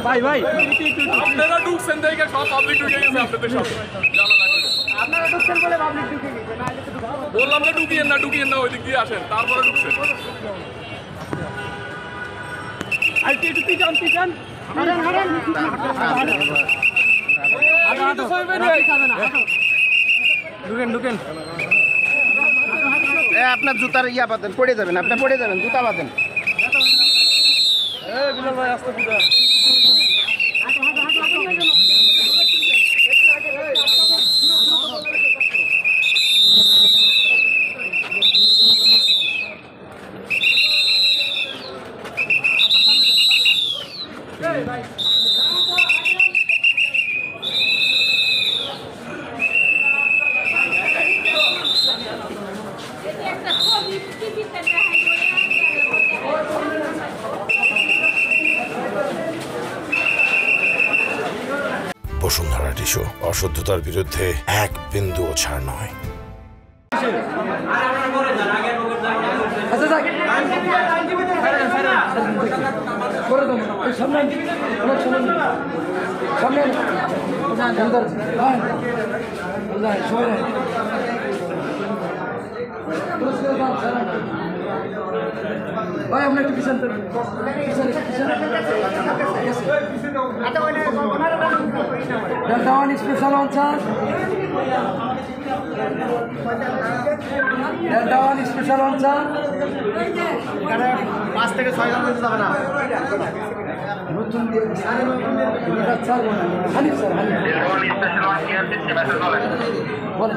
ভাই ভাই আপনারা ঢুকছেন দেখে সব পাবলিক ঢুকে গেছে আপনাদের সাথে জানা লাগবে আপনারা ঢুকছেন বলে পাবলিক ঢুকে গেছে বললাম না ঢুকিয়েন না ওই দিক দিয়ে আসেন তারপরে ঢুকছেন আইতে একটু পিছন ঢুকেন আপনার জুতার ইয়া বাঁধেন, পড়ে যাবেন, আপনি পড়ে যাবেন, জুতা বাঁধেন। বিলাল ভাই আস্তে পিছন বসুন্ধরা টিস্যু, অশুদ্ধতার বিরুদ্ধে এক বিন্দুও ছাড় নয়। ভাই আমরা একটু পিছন Delta 1 special launcher. Delta 1 special launcher. 5 থেকে 6 জন দিতে যাবে না। নতুন দিয়ে স্যার হানিফ স্যার বলেন